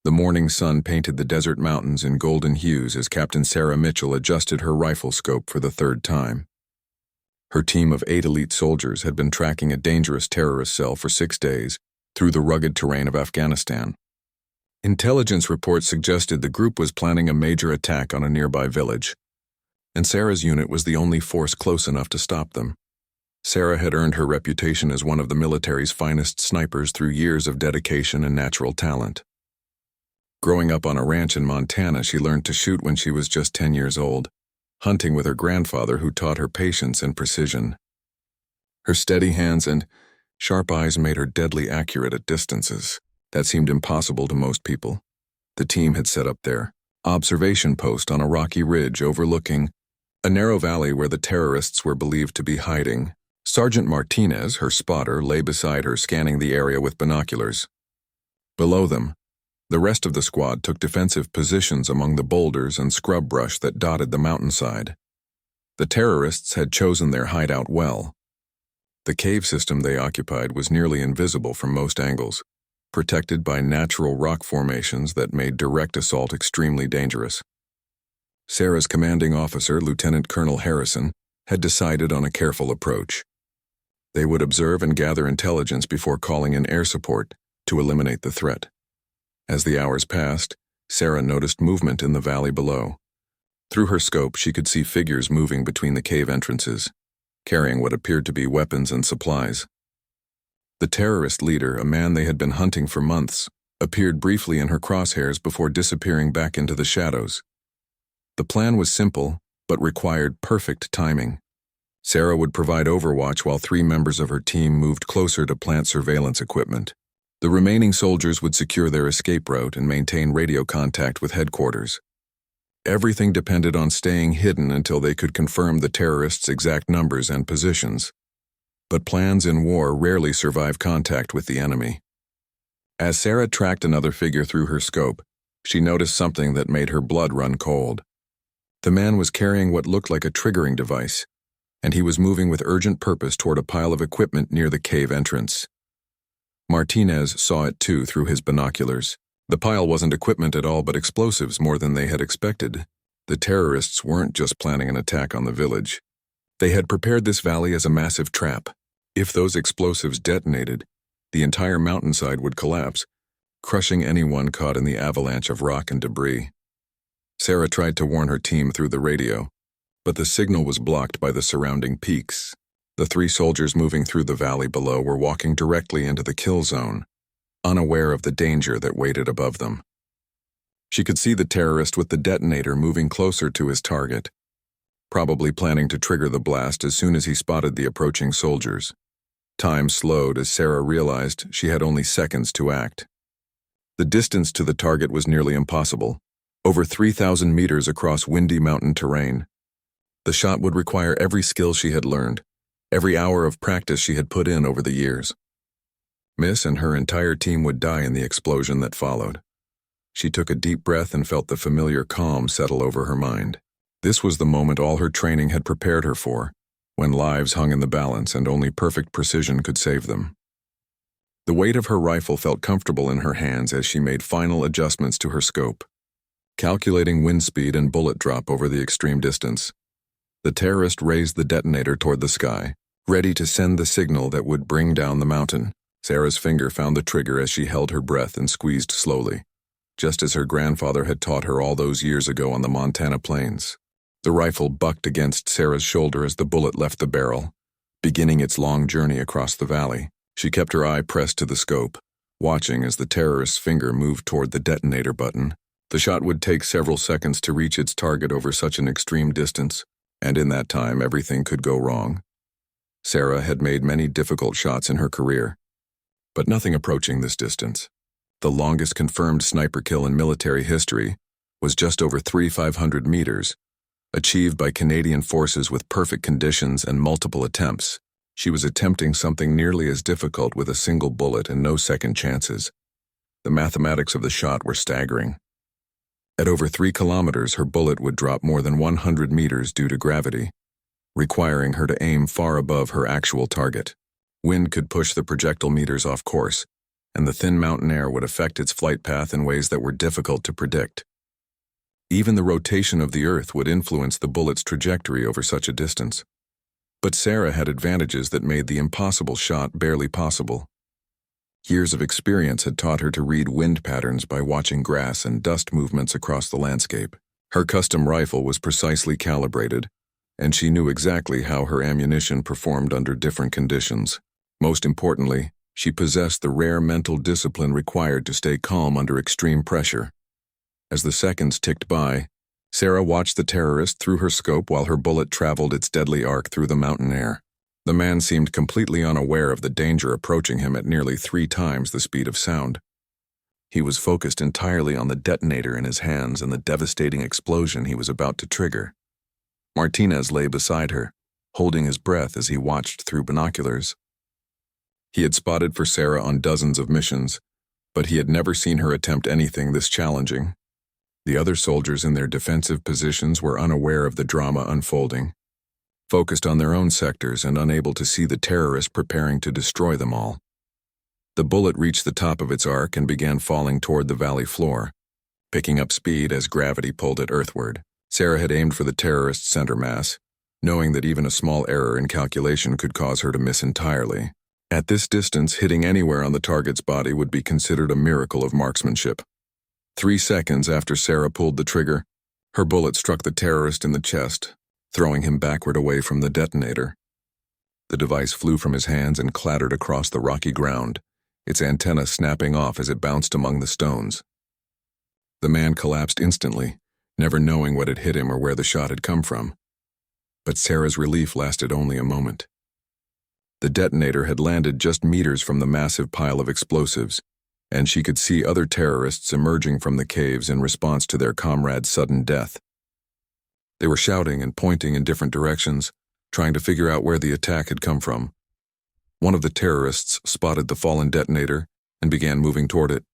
The morning sun painted the desert mountains in golden hues as Captain Sarah Mitchell adjusted her rifle scope for the third time. Her team of 8 elite soldiers had been tracking a dangerous terrorist cell for 6 days through the rugged terrain of Afghanistan. Intelligence reports suggested the group was planning a major attack on a nearby village, and Sarah's unit was the only force close enough to stop them. Sarah had earned her reputation as one of the military's finest snipers through years of dedication and natural talent. Growing up on a ranch in Montana, she learned to shoot when she was just 10 years old, hunting with her grandfather who taught her patience and precision. Her steady hands and sharp eyes made her deadly accurate at distances that seemed impossible to most people. The team had set up their observation post on a rocky ridge overlooking a narrow valley where the terrorists were believed to be hiding. Sergeant Martinez, her spotter, lay beside her, scanning the area with binoculars. Below them, the rest of the squad took defensive positions among the boulders and scrub brush that dotted the mountainside. The terrorists had chosen their hideout well. The cave system they occupied was nearly invisible from most angles, protected by natural rock formations that made direct assault extremely dangerous. Sarah's commanding officer, Lieutenant Colonel Harrison, had decided on a careful approach. They would observe and gather intelligence before calling in air support to eliminate the threat. As the hours passed, Sarah noticed movement in the valley below. Through her scope, she could see figures moving between the cave entrances, carrying what appeared to be weapons and supplies. The terrorist leader, a man they had been hunting for months, appeared briefly in her crosshairs before disappearing back into the shadows. The plan was simple, but required perfect timing. Sarah would provide overwatch while 3 members of her team moved closer to plant surveillance equipment. The remaining soldiers would secure their escape route and maintain radio contact with headquarters. Everything depended on staying hidden until they could confirm the terrorists' exact numbers and positions. But plans in war rarely survive contact with the enemy. As Sarah tracked another figure through her scope, she noticed something that made her blood run cold. The man was carrying what looked like a triggering device, and he was moving with urgent purpose toward a pile of equipment near the cave entrance. Martinez saw it too through his binoculars. The pile wasn't equipment at all but explosives, more than they had expected. The terrorists weren't just planning an attack on the village. They had prepared this valley as a massive trap. If those explosives detonated, the entire mountainside would collapse, crushing anyone caught in the avalanche of rock and debris. Sarah tried to warn her team through the radio, but the signal was blocked by the surrounding peaks. The 3 soldiers moving through the valley below were walking directly into the kill zone, unaware of the danger that waited above them. She could see the terrorist with the detonator moving closer to his target, probably planning to trigger the blast as soon as he spotted the approaching soldiers. Time slowed as Sarah realized she had only seconds to act. The distance to the target was nearly impossible, over 3,000 meters across windy mountain terrain. The shot would require every skill she had learned, every hour of practice she had put in over the years. Miss and her entire team would die in the explosion that followed. She took a deep breath and felt the familiar calm settle over her mind. This was the moment all her training had prepared her for, when lives hung in the balance and only perfect precision could save them. The weight of her rifle felt comfortable in her hands as she made final adjustments to her scope, calculating wind speed and bullet drop over the extreme distance. The terrorist raised the detonator toward the sky, ready to send the signal that would bring down the mountain. Sarah's finger found the trigger as she held her breath and squeezed slowly, just as her grandfather had taught her all those years ago on the Montana plains. The rifle bucked against Sarah's shoulder as the bullet left the barrel, beginning its long journey across the valley. She kept her eye pressed to the scope, watching as the terrorist's finger moved toward the detonator button. The shot would take several seconds to reach its target over such an extreme distance, and in that time everything could go wrong. Sarah had made many difficult shots in her career, but nothing approaching this distance. The longest confirmed sniper kill in military history was just over 3,500 meters, achieved by Canadian forces with perfect conditions and multiple attempts. She was attempting something nearly as difficult with a single bullet and no second chances. The mathematics of the shot were staggering. At over 3 kilometers, her bullet would drop more than 100 meters due to gravity, requiring her to aim far above her actual target. Wind could push the projectile meters off course, and the thin mountain air would affect its flight path in ways that were difficult to predict. Even the rotation of the Earth would influence the bullet's trajectory over such a distance. But Sarah had advantages that made the impossible shot barely possible. Years of experience had taught her to read wind patterns by watching grass and dust movements across the landscape. Her custom rifle was precisely calibrated, and she knew exactly how her ammunition performed under different conditions. Most importantly, she possessed the rare mental discipline required to stay calm under extreme pressure. As the seconds ticked by, Sarah watched the terrorist through her scope while her bullet traveled its deadly arc through the mountain air. The man seemed completely unaware of the danger approaching him at nearly 3 times the speed of sound. He was focused entirely on the detonator in his hands and the devastating explosion he was about to trigger. Martinez lay beside her, holding his breath as he watched through binoculars. He had spotted for Sarah on dozens of missions, but he had never seen her attempt anything this challenging. The other soldiers in their defensive positions were unaware of the drama unfolding, focused on their own sectors and unable to see the terrorist preparing to destroy them all. The bullet reached the top of its arc and began falling toward the valley floor, picking up speed as gravity pulled it earthward. Sarah had aimed for the terrorist's center mass, knowing that even a small error in calculation could cause her to miss entirely. At this distance, hitting anywhere on the target's body would be considered a miracle of marksmanship. 3 seconds after Sarah pulled the trigger, her bullet struck the terrorist in the chest, throwing him backward away from the detonator. The device flew from his hands and clattered across the rocky ground, its antenna snapping off as it bounced among the stones. The man collapsed instantly, never knowing what had hit him or where the shot had come from. But Sarah's relief lasted only a moment. The detonator had landed just meters from the massive pile of explosives, and she could see other terrorists emerging from the caves in response to their comrade's sudden death. They were shouting and pointing in different directions, trying to figure out where the attack had come from. One of the terrorists spotted the fallen detonator and began moving toward it.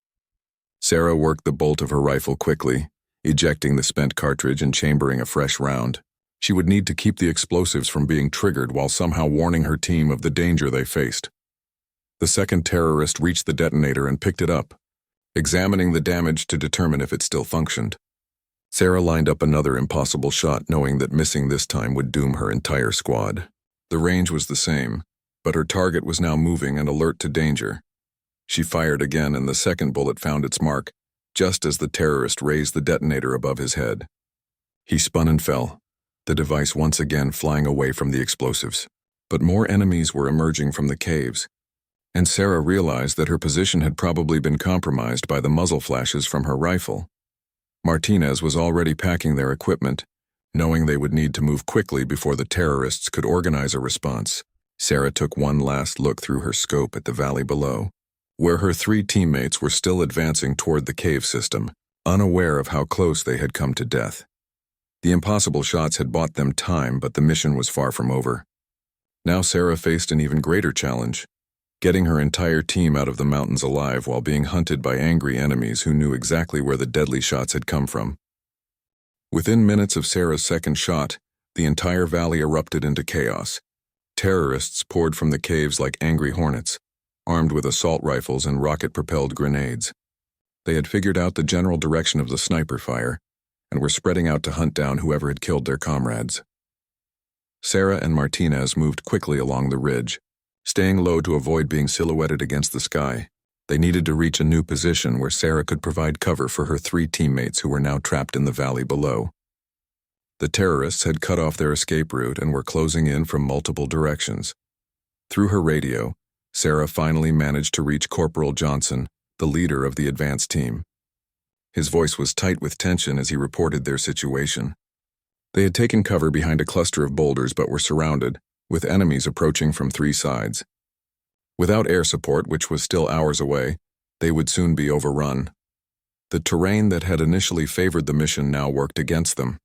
Sarah worked the bolt of her rifle quickly, ejecting the spent cartridge and chambering a fresh round. She would need to keep the explosives from being triggered while somehow warning her team of the danger they faced. The second terrorist reached the detonator and picked it up, examining the damage to determine if it still functioned. Sarah lined up another impossible shot, knowing that missing this time would doom her entire squad. The range was the same, but her target was now moving and alert to danger. She fired again, and the second bullet found its mark, just as the terrorist raised the detonator above his head. He spun and fell, the device once again flying away from the explosives. But more enemies were emerging from the caves, and Sarah realized that her position had probably been compromised by the muzzle flashes from her rifle. Martinez was already packing their equipment, knowing they would need to move quickly before the terrorists could organize a response. Sarah took one last look through her scope at the valley below, where her 3 teammates were still advancing toward the cave system, unaware of how close they had come to death. The impossible shots had bought them time, but the mission was far from over. Now Sarah faced an even greater challenge, getting her entire team out of the mountains alive while being hunted by angry enemies who knew exactly where the deadly shots had come from. Within minutes of Sarah's second shot, the entire valley erupted into chaos. Terrorists poured from the caves like angry hornets, armed with assault rifles and rocket-propelled grenades. They had figured out the general direction of the sniper fire, and were spreading out to hunt down whoever had killed their comrades. Sarah and Martinez moved quickly along the ridge, staying low to avoid being silhouetted against the sky. They needed to reach a new position where Sarah could provide cover for her 3 teammates who were now trapped in the valley below. The terrorists had cut off their escape route and were closing in from multiple directions. Through her radio, Sarah finally managed to reach Corporal Johnson, the leader of the advance team. His voice was tight with tension as he reported their situation. They had taken cover behind a cluster of boulders but were surrounded, with enemies approaching from 3 sides. Without air support, which was still hours away, they would soon be overrun. The terrain that had initially favored the mission now worked against them.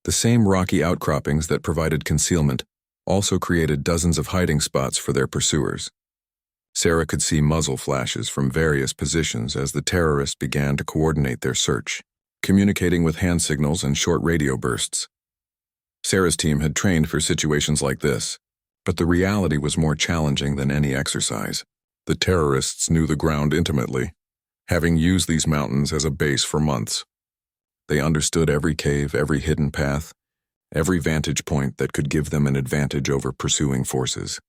The same rocky outcroppings that provided concealment also created dozens of hiding spots for their pursuers. Sarah could see muzzle flashes from various positions as the terrorists began to coordinate their search, communicating with hand signals and short radio bursts. Sarah's team had trained for situations like this, but the reality was more challenging than any exercise. The terrorists knew the ground intimately, having used these mountains as a base for months. They understood every cave, every hidden path, every vantage point that could give them an advantage over pursuing forces.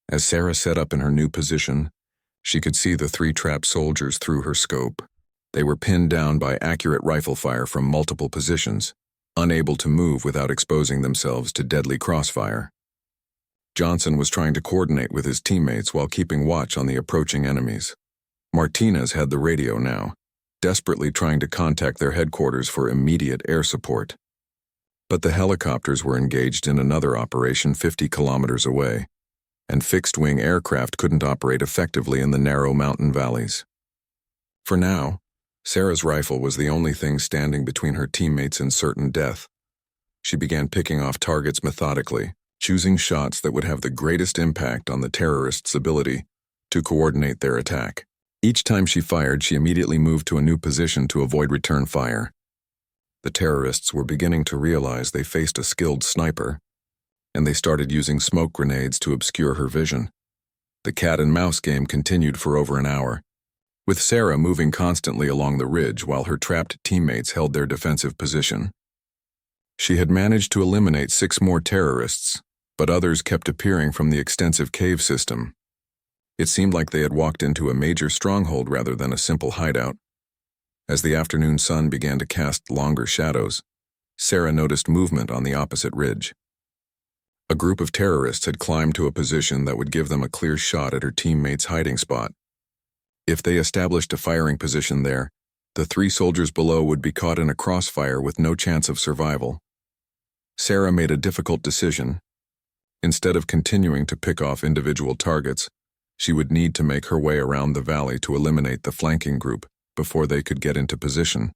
As Sarah set up in her new position, she could see the 3 trapped soldiers through her scope. They were pinned down by accurate rifle fire from multiple positions, unable to move without exposing themselves to deadly crossfire. Johnson was trying to coordinate with his teammates while keeping watch on the approaching enemies. Martinez had the radio now, desperately trying to contact their headquarters for immediate air support. But the helicopters were engaged in another operation 50 kilometers away, and fixed-wing aircraft couldn't operate effectively in the narrow mountain valleys. For now, Sarah's rifle was the only thing standing between her teammates and certain death. She began picking off targets methodically, choosing shots that would have the greatest impact on the terrorists' ability to coordinate their attack. Each time she fired, she immediately moved to a new position to avoid return fire. The terrorists were beginning to realize they faced a skilled sniper, and they started using smoke grenades to obscure her vision. The cat-and-mouse game continued for over an hour, with Sarah moving constantly along the ridge while her trapped teammates held their defensive position. She had managed to eliminate 6 more terrorists, but others kept appearing from the extensive cave system. It seemed like they had walked into a major stronghold rather than a simple hideout. As the afternoon sun began to cast longer shadows, Sarah noticed movement on the opposite ridge. A group of terrorists had climbed to a position that would give them a clear shot at her teammates' hiding spot. If they established a firing position there, the 3 soldiers below would be caught in a crossfire with no chance of survival. Sarah made a difficult decision. Instead of continuing to pick off individual targets, she would need to make her way around the valley to eliminate the flanking group before they could get into position.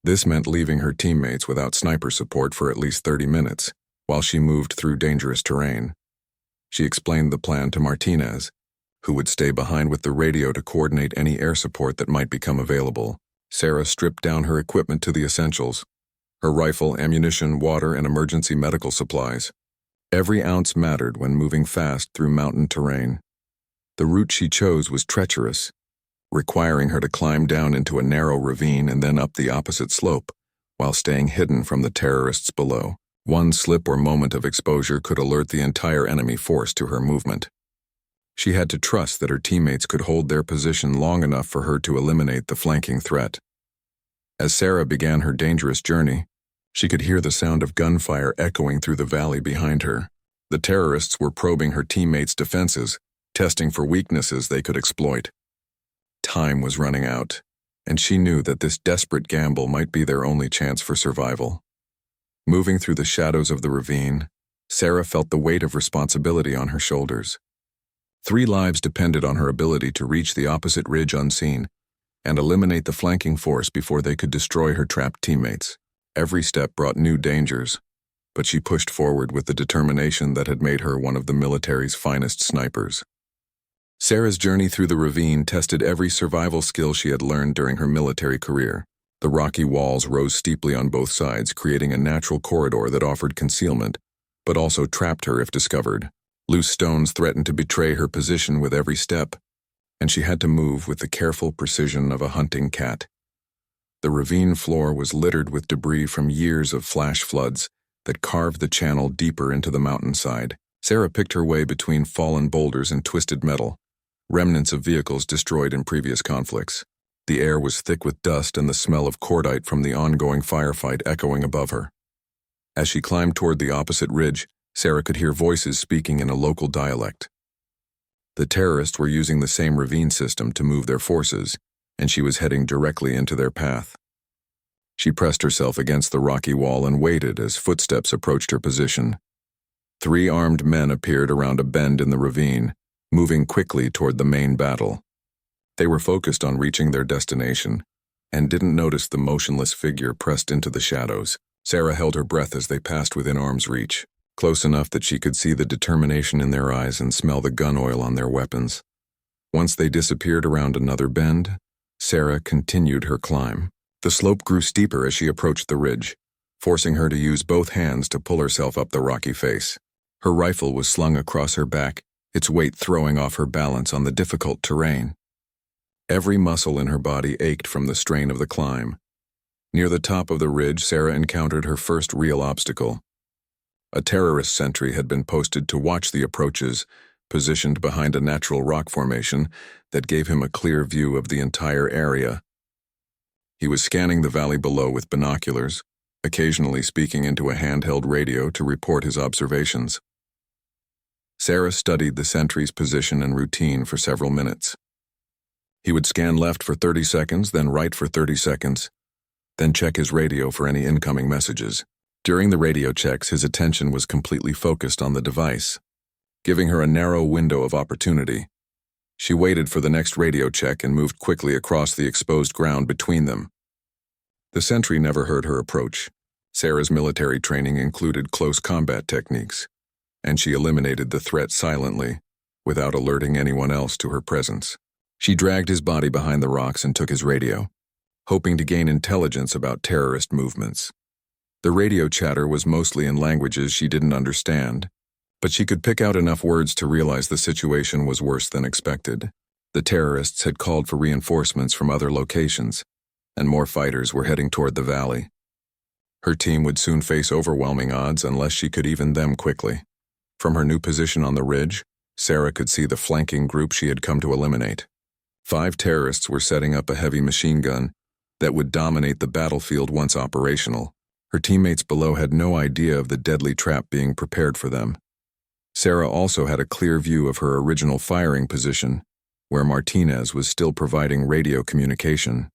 This meant leaving her teammates without sniper support for at least 30 minutes, while she moved through dangerous terrain. She explained the plan to Martinez, who would stay behind with the radio to coordinate any air support that might become available. Sarah stripped down her equipment to the essentials: her rifle, ammunition, water, and emergency medical supplies. Every ounce mattered when moving fast through mountain terrain. The route she chose was treacherous, requiring her to climb down into a narrow ravine and then up the opposite slope, while staying hidden from the terrorists below. One slip or moment of exposure could alert the entire enemy force to her movement. She had to trust that her teammates could hold their position long enough for her to eliminate the flanking threat. As Sarah began her dangerous journey, she could hear the sound of gunfire echoing through the valley behind her. The terrorists were probing her teammates' defenses, testing for weaknesses they could exploit. Time was running out, and she knew that this desperate gamble might be their only chance for survival. Moving through the shadows of the ravine, Sarah felt the weight of responsibility on her shoulders. 3 lives depended on her ability to reach the opposite ridge unseen and eliminate the flanking force before they could destroy her trapped teammates. Every step brought new dangers, but she pushed forward with the determination that had made her one of the military's finest snipers. Sarah's journey through the ravine tested every survival skill she had learned during her military career. The rocky walls rose steeply on both sides, creating a natural corridor that offered concealment, but also trapped her if discovered. Loose stones threatened to betray her position with every step, and she had to move with the careful precision of a hunting cat. The ravine floor was littered with debris from years of flash floods that carved the channel deeper into the mountainside. Sarah picked her way between fallen boulders and twisted metal, remnants of vehicles destroyed in previous conflicts. The air was thick with dust and the smell of cordite from the ongoing firefight echoing above her. As she climbed toward the opposite ridge, Sarah could hear voices speaking in a local dialect. The terrorists were using the same ravine system to move their forces, and she was heading directly into their path. She pressed herself against the rocky wall and waited as footsteps approached her position. 3 armed men appeared around a bend in the ravine, moving quickly toward the main battle. They were focused on reaching their destination, and didn't notice the motionless figure pressed into the shadows. Sarah held her breath as they passed within arm's reach, close enough that she could see the determination in their eyes and smell the gun oil on their weapons. Once they disappeared around another bend, Sarah continued her climb. The slope grew steeper as she approached the ridge, forcing her to use both hands to pull herself up the rocky face. Her rifle was slung across her back, its weight throwing off her balance on the difficult terrain. Every muscle in her body ached from the strain of the climb. Near the top of the ridge, Sarah encountered her first real obstacle. A terrorist sentry had been posted to watch the approaches, positioned behind a natural rock formation that gave him a clear view of the entire area. He was scanning the valley below with binoculars, occasionally speaking into a handheld radio to report his observations. Sarah studied the sentry's position and routine for several minutes. He would scan left for 30 seconds, then right for 30 seconds, then check his radio for any incoming messages. During the radio checks, his attention was completely focused on the device, giving her a narrow window of opportunity. She waited for the next radio check and moved quickly across the exposed ground between them. The sentry never heard her approach. Sarah's military training included close combat techniques, and she eliminated the threat silently, without alerting anyone else to her presence. She dragged his body behind the rocks and took his radio, hoping to gain intelligence about terrorist movements. The radio chatter was mostly in languages she didn't understand, but she could pick out enough words to realize the situation was worse than expected. The terrorists had called for reinforcements from other locations, and more fighters were heading toward the valley. Her team would soon face overwhelming odds unless she could even them quickly. From her new position on the ridge, Sarah could see the flanking group she had come to eliminate. 5 terrorists were setting up a heavy machine gun that would dominate the battlefield once operational. Her teammates below had no idea of the deadly trap being prepared for them. Sarah also had a clear view of her original firing position, where Martinez was still providing radio communication.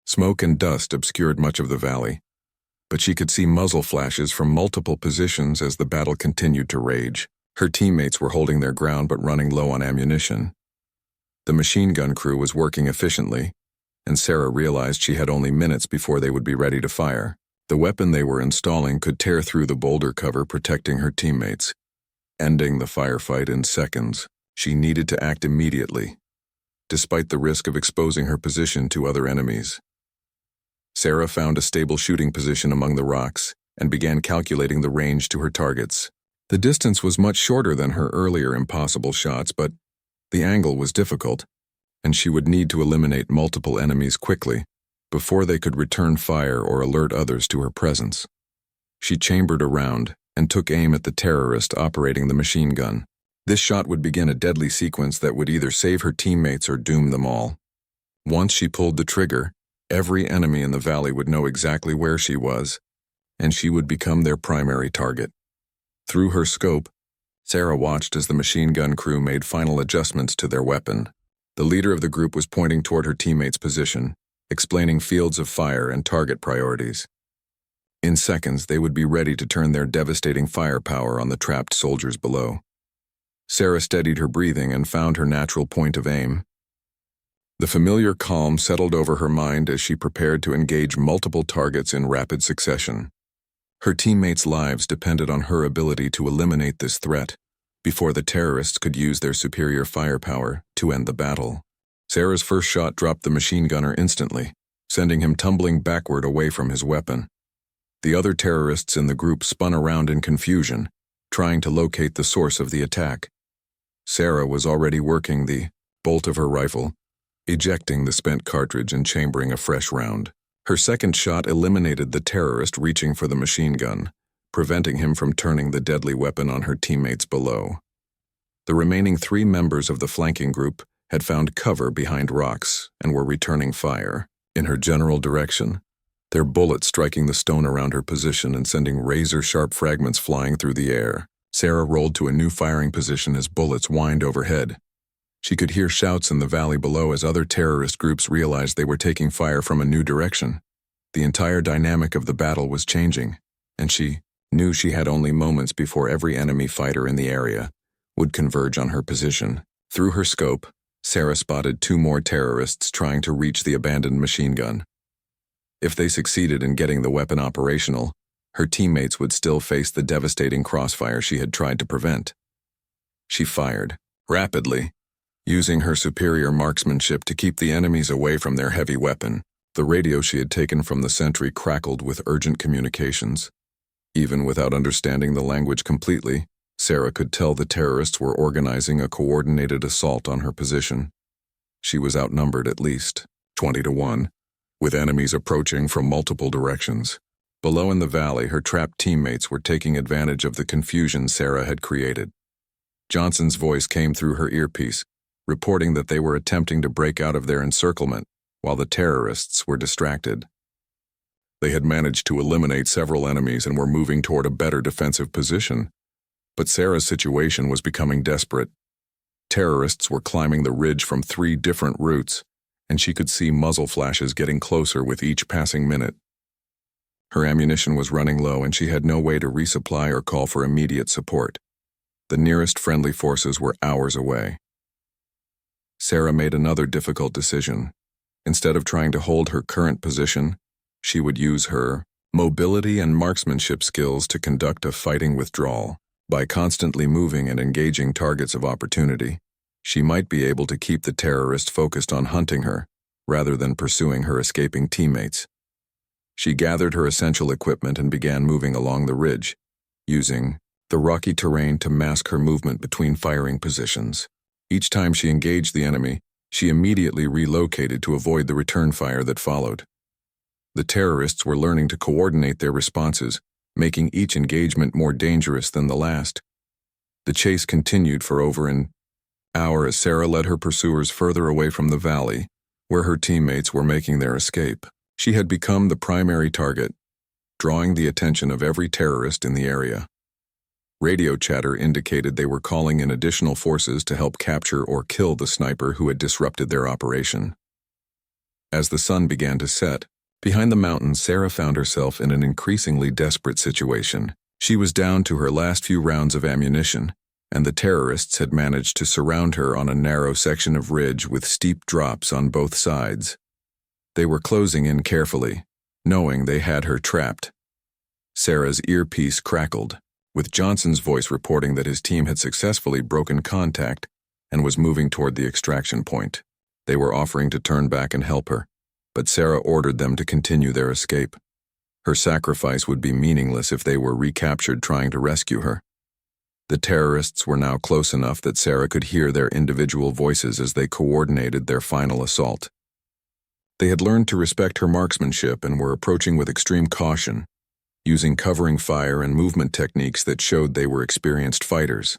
Smoke and dust obscured much of the valley, but she could see muzzle flashes from multiple positions as the battle continued to rage. Her teammates were holding their ground but running low on ammunition. The machine gun crew was working efficiently, and Sarah realized she had only minutes before they would be ready to fire. The weapon they were installing could tear through the boulder cover protecting her teammates, ending the firefight in seconds. She needed to act immediately, despite the risk of exposing her position to other enemies. Sarah found a stable shooting position among the rocks and began calculating the range to her targets. The distance was much shorter than her earlier impossible shots, but the angle was difficult, and she would need to eliminate multiple enemies quickly before they could return fire or alert others to her presence. She chambered around and took aim at the terrorist operating the machine gun. This shot would begin a deadly sequence that would either save her teammates or doom them all. Once she pulled the trigger, every enemy in the valley would know exactly where she was, and she would become their primary target. Through her scope, Sarah watched as the machine gun crew made final adjustments to their weapon. The leader of the group was pointing toward her teammate's position, explaining fields of fire and target priorities. In seconds, they would be ready to turn their devastating firepower on the trapped soldiers below. Sarah steadied her breathing and found her natural point of aim. The familiar calm settled over her mind as she prepared to engage multiple targets in rapid succession. Her teammates' lives depended on her ability to eliminate this threat before the terrorists could use their superior firepower to end the battle. Sarah's first shot dropped the machine gunner instantly, sending him tumbling backward away from his weapon. The other terrorists in the group spun around in confusion, trying to locate the source of the attack. Sarah was already working the bolt of her rifle, ejecting the spent cartridge and chambering a fresh round. Her second shot eliminated the terrorist reaching for the machine gun, preventing him from turning the deadly weapon on her teammates below. The remaining 3 members of the flanking group had found cover behind rocks and were returning fire in her general direction, their bullets striking the stone around her position and sending razor-sharp fragments flying through the air. Sarah rolled to a new firing position as bullets whined overhead. She could hear shouts in the valley below as other terrorist groups realized they were taking fire from a new direction. The entire dynamic of the battle was changing, and she knew she had only moments before every enemy fighter in the area would converge on her position. Through her scope, Sarah spotted 2 more terrorists trying to reach the abandoned machine gun. If they succeeded in getting the weapon operational, her teammates would still face the devastating crossfire she had tried to prevent. She fired, rapidly, using her superior marksmanship to keep the enemies away from their heavy weapon. The radio she had taken from the sentry crackled with urgent communications. Even without understanding the language completely, Sarah could tell the terrorists were organizing a coordinated assault on her position. She was outnumbered at least 20-1, with enemies approaching from multiple directions. Below in the valley, her trapped teammates were taking advantage of the confusion Sarah had created. Johnson's voice came through her earpiece, reporting that they were attempting to break out of their encirclement while the terrorists were distracted. They had managed to eliminate several enemies and were moving toward a better defensive position, but Sarah's situation was becoming desperate. Terrorists were climbing the ridge from 3 different routes, and she could see muzzle flashes getting closer with each passing minute. Her ammunition was running low and she had no way to resupply or call for immediate support. The nearest friendly forces were hours away. Sarah made another difficult decision. Instead of trying to hold her current position, she would use her mobility and marksmanship skills to conduct a fighting withdrawal. By constantly moving and engaging targets of opportunity, she might be able to keep the terrorist focused on hunting her, rather than pursuing her escaping teammates. She gathered her essential equipment and began moving along the ridge, using the rocky terrain to mask her movement between firing positions. Each time she engaged the enemy, she immediately relocated to avoid the return fire that followed. The terrorists were learning to coordinate their responses, making each engagement more dangerous than the last. The chase continued for over an hour as Sarah led her pursuers further away from the valley, where her teammates were making their escape. She had become the primary target, drawing the attention of every terrorist in the area. Radio chatter indicated they were calling in additional forces to help capture or kill the sniper who had disrupted their operation. As the sun began to set, behind the mountains, Sarah found herself in an increasingly desperate situation. She was down to her last few rounds of ammunition, and the terrorists had managed to surround her on a narrow section of ridge with steep drops on both sides. They were closing in carefully, knowing they had her trapped. Sarah's earpiece crackled, with Johnson's voice reporting that his team had successfully broken contact and was moving toward the extraction point. They were offering to turn back and help her, but Sarah ordered them to continue their escape. Her sacrifice would be meaningless if they were recaptured trying to rescue her. The terrorists were now close enough that Sarah could hear their individual voices as they coordinated their final assault. They had learned to respect her marksmanship and were approaching with extreme caution, using covering fire and movement techniques that showed they were experienced fighters.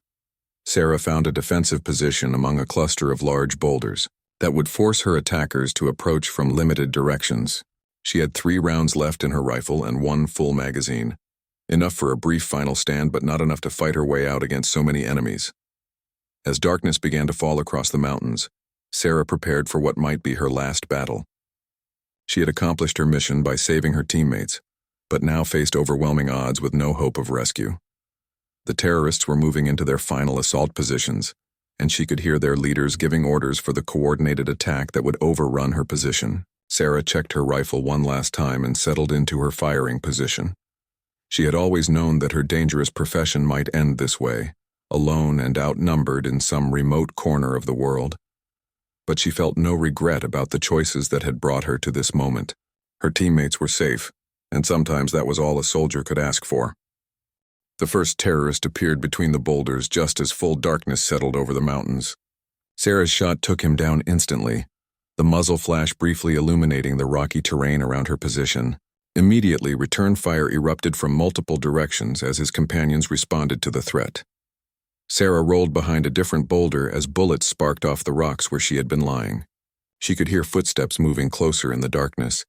Sarah found a defensive position among a cluster of large boulders that would force her attackers to approach from limited directions. She had 3 rounds left in her rifle and 1 full magazine, enough for a brief final stand but not enough to fight her way out against so many enemies. As darkness began to fall across the mountains, Sarah prepared for what might be her last battle. She had accomplished her mission by saving her teammates, but now faced overwhelming odds with no hope of rescue. The terrorists were moving into their final assault positions, and she could hear their leaders giving orders for the coordinated attack that would overrun her position. Sarah checked her rifle one last time and settled into her firing position. She had always known that her dangerous profession might end this way, alone and outnumbered in some remote corner of the world. But she felt no regret about the choices that had brought her to this moment. Her teammates were safe, and sometimes that was all a soldier could ask for. The first terrorist appeared between the boulders just as full darkness settled over the mountains. Sarah's shot took him down instantly, the muzzle flash briefly illuminating the rocky terrain around her position. Immediately, return fire erupted from multiple directions as his companions responded to the threat. Sarah rolled behind a different boulder as bullets sparked off the rocks where she had been lying. She could hear footsteps moving closer in the darkness.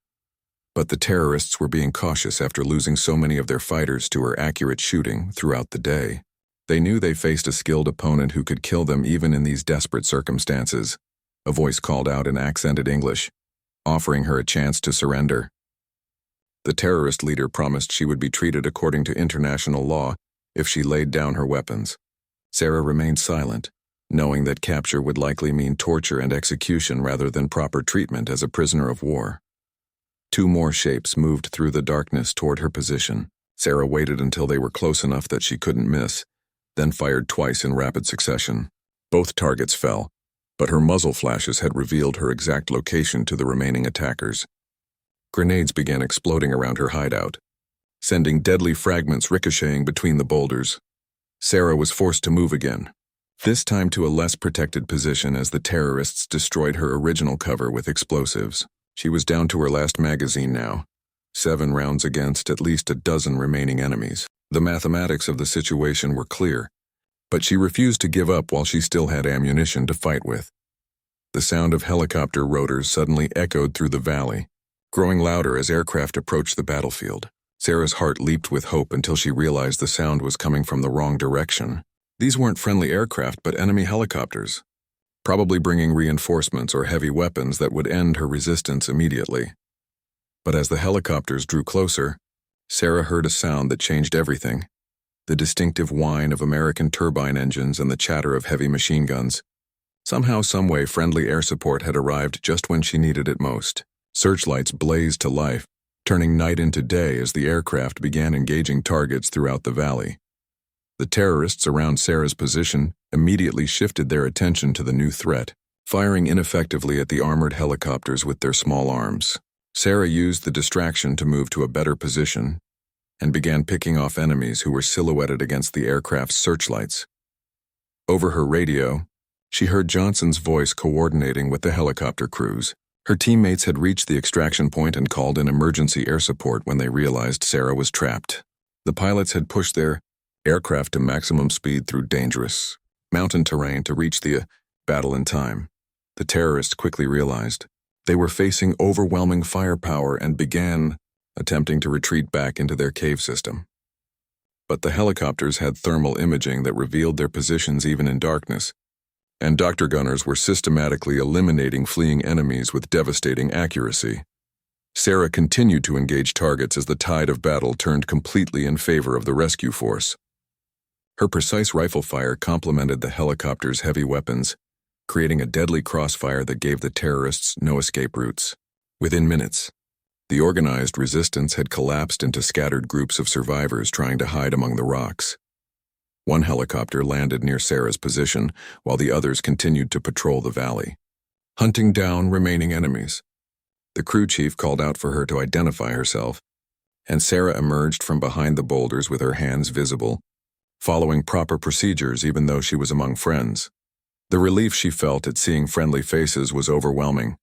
But the terrorists were being cautious after losing so many of their fighters to her accurate shooting throughout the day. They knew they faced a skilled opponent who could kill them even in these desperate circumstances. A voice called out in accented English, offering her a chance to surrender. The terrorist leader promised she would be treated according to international law if she laid down her weapons. Sarah remained silent, knowing that capture would likely mean torture and execution rather than proper treatment as a prisoner of war. 2 more shapes moved through the darkness toward her position. Sarah waited until they were close enough that she couldn't miss, then fired twice in rapid succession. Both targets fell, but her muzzle flashes had revealed her exact location to the remaining attackers. Grenades began exploding around her hideout, sending deadly fragments ricocheting between the boulders. Sarah was forced to move again, this time to a less protected position as the terrorists destroyed her original cover with explosives. She was down to her last magazine now, 7 rounds against at least a dozen remaining enemies. The mathematics of the situation were clear, but she refused to give up while she still had ammunition to fight with. The sound of helicopter rotors suddenly echoed through the valley, growing louder as aircraft approached the battlefield. Sarah's heart leaped with hope until she realized the sound was coming from the wrong direction. These weren't friendly aircraft but enemy helicopters, probably bringing reinforcements or heavy weapons that would end her resistance immediately. But as the helicopters drew closer, Sarah heard a sound that changed everything. The distinctive whine of American turbine engines and the chatter of heavy machine guns. Somehow, someway, friendly air support had arrived just when she needed it most. Searchlights blazed to life, turning night into day as the aircraft began engaging targets throughout the valley. The terrorists around Sarah's position immediately shifted their attention to the new threat, firing ineffectively at the armored helicopters with their small arms. Sarah used the distraction to move to a better position and began picking off enemies who were silhouetted against the aircraft's searchlights. Over her radio, she heard Johnson's voice coordinating with the helicopter crews. Her teammates had reached the extraction point and called in emergency air support when they realized Sarah was trapped. The pilots had pushed their aircraft to maximum speed through dangerous mountain terrain to reach the battle in time. The terrorists quickly realized they were facing overwhelming firepower and began attempting to retreat back into their cave system. But the helicopters had thermal imaging that revealed their positions even in darkness, and Dr. Gunners were systematically eliminating fleeing enemies with devastating accuracy. Sarah continued to engage targets as the tide of battle turned completely in favor of the rescue force. Her precise rifle fire complemented the helicopter's heavy weapons, creating a deadly crossfire that gave the terrorists no escape routes. Within minutes, the organized resistance had collapsed into scattered groups of survivors trying to hide among the rocks. One helicopter landed near Sarah's position, while the others continued to patrol the valley, hunting down remaining enemies. The crew chief called out for her to identify herself, and Sarah emerged from behind the boulders with her hands visible, following proper procedures even though she was among friends. The relief she felt at seeing friendly faces was overwhelming,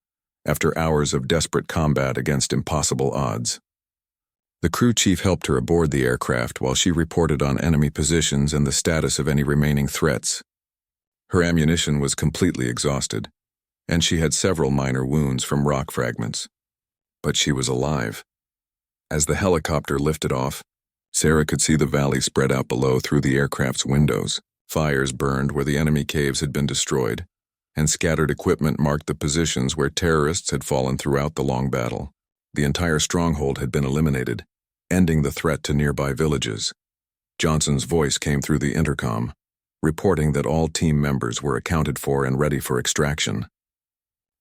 after hours of desperate combat against impossible odds. The crew chief helped her aboard the aircraft while she reported on enemy positions and the status of any remaining threats. Her ammunition was completely exhausted, and she had several minor wounds from rock fragments. But she was alive. As the helicopter lifted off, Sarah could see the valley spread out below through the aircraft's windows. Fires burned where the enemy caves had been destroyed, and scattered equipment marked the positions where terrorists had fallen throughout the long battle. The entire stronghold had been eliminated, ending the threat to nearby villages. Johnson's voice came through the intercom, reporting that all team members were accounted for and ready for extraction.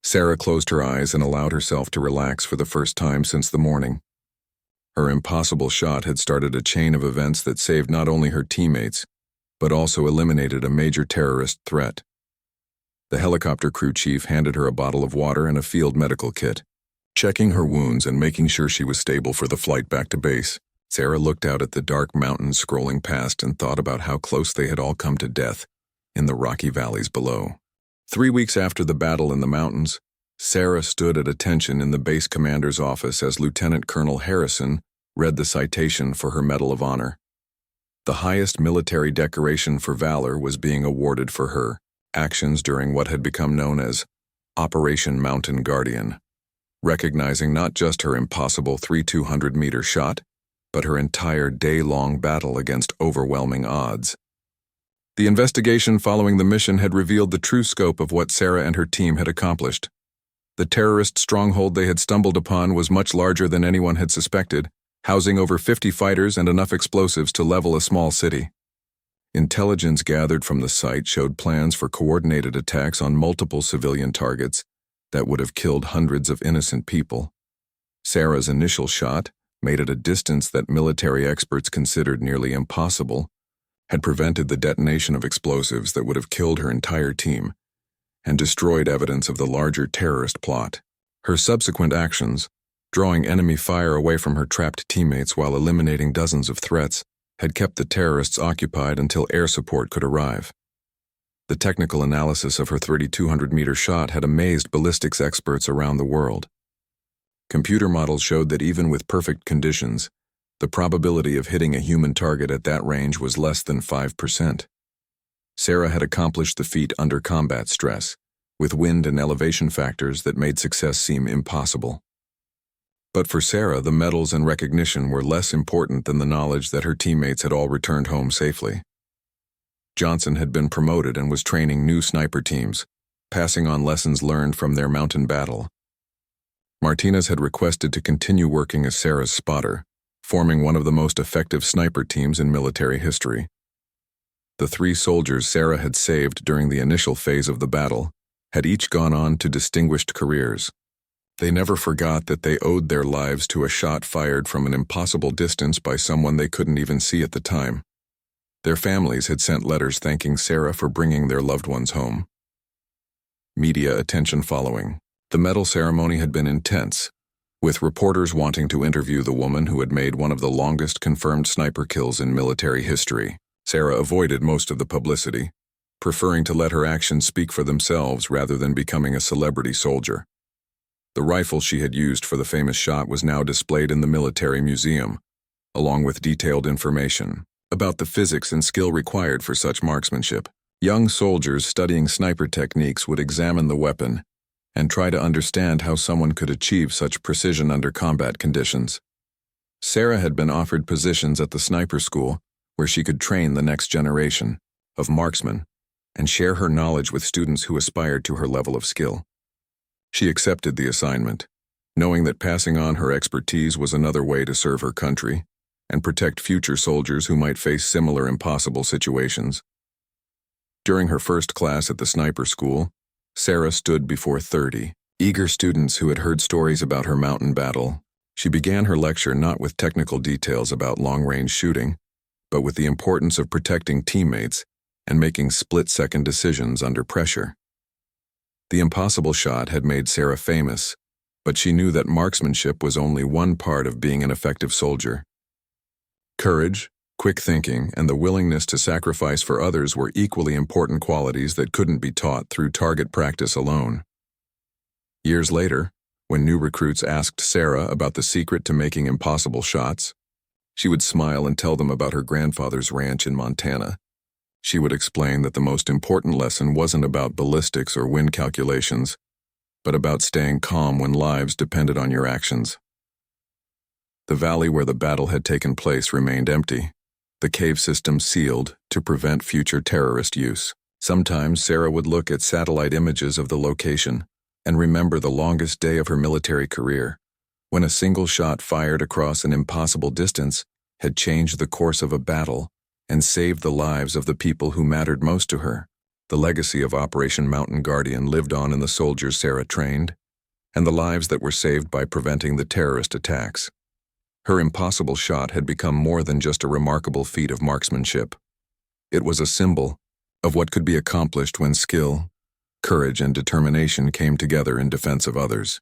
Sarah closed her eyes and allowed herself to relax for the first time since the morning. Her impossible shot had started a chain of events that saved not only her teammates, but also eliminated a major terrorist threat. The helicopter crew chief handed her a bottle of water and a field medical kit. Checking her wounds and making sure she was stable for the flight back to base, Sarah looked out at the dark mountains scrolling past and thought about how close they had all come to death in the rocky valleys below. 3 weeks after the battle in the mountains, Sarah stood at attention in the base commander's office as Lieutenant Colonel Harrison read the citation for her Medal of Honor. The highest military decoration for valor was being awarded for her actions during what had become known as Operation Mountain Guardian, recognizing not just her impossible 200-meter shot, but her entire day-long battle against overwhelming odds. The investigation following the mission had revealed the true scope of what Sarah and her team had accomplished. The terrorist stronghold they had stumbled upon was much larger than anyone had suspected, housing over 50 fighters and enough explosives to level a small city. Intelligence gathered from the site showed plans for coordinated attacks on multiple civilian targets that would have killed hundreds of innocent people. Sarah's initial shot, made at a distance that military experts considered nearly impossible, had prevented the detonation of explosives that would have killed her entire team and destroyed evidence of the larger terrorist plot. Her subsequent actions, drawing enemy fire away from her trapped teammates while eliminating dozens of threats, had kept the terrorists occupied until air support could arrive. The technical analysis of her 3,200-meter shot had amazed ballistics experts around the world. Computer models showed that even with perfect conditions, the probability of hitting a human target at that range was less than 5%. Sarah had accomplished the feat under combat stress, with wind and elevation factors that made success seem impossible. But for Sarah, the medals and recognition were less important than the knowledge that her teammates had all returned home safely. Johnson had been promoted and was training new sniper teams, passing on lessons learned from their mountain battle. Martinez had requested to continue working as Sarah's spotter, forming one of the most effective sniper teams in military history. The 3 soldiers Sarah had saved during the initial phase of the battle had each gone on to distinguished careers. They never forgot that they owed their lives to a shot fired from an impossible distance by someone they couldn't even see at the time. Their families had sent letters thanking Sarah for bringing their loved ones home. Media attention following. The medal ceremony had been intense, with reporters wanting to interview the woman who had made one of the longest confirmed sniper kills in military history. Sarah avoided most of the publicity, preferring to let her actions speak for themselves rather than becoming a celebrity soldier. The rifle she had used for the famous shot was now displayed in the military museum, along with detailed information about the physics and skill required for such marksmanship. Young soldiers studying sniper techniques would examine the weapon and try to understand how someone could achieve such precision under combat conditions. Sarah had been offered positions at the sniper school where she could train the next generation of marksmen and share her knowledge with students who aspired to her level of skill. She accepted the assignment, knowing that passing on her expertise was another way to serve her country and protect future soldiers who might face similar impossible situations. During her first class at the sniper school, Sarah stood before 30 eager students who had heard stories about her mountain battle. She began her lecture not with technical details about long-range shooting, but with the importance of protecting teammates and making split-second decisions under pressure. The impossible shot had made Sarah famous, but she knew that marksmanship was only one part of being an effective soldier. Courage, quick thinking, and the willingness to sacrifice for others were equally important qualities that couldn't be taught through target practice alone. Years later, when new recruits asked Sarah about the secret to making impossible shots, she would smile and tell them about her grandfather's ranch in Montana. She would explain that the most important lesson wasn't about ballistics or wind calculations, but about staying calm when lives depended on your actions. The valley where the battle had taken place remained empty, the cave system sealed to prevent future terrorist use. Sometimes Sarah would look at satellite images of the location and remember the longest day of her military career, when a single shot fired across an impossible distance had changed the course of a battle and saved the lives of the people who mattered most to her. The legacy of Operation Mountain Guardian lived on in the soldiers Sarah trained, and the lives that were saved by preventing the terrorist attacks. Her impossible shot had become more than just a remarkable feat of marksmanship. It was a symbol of what could be accomplished when skill, courage, and determination came together in defense of others.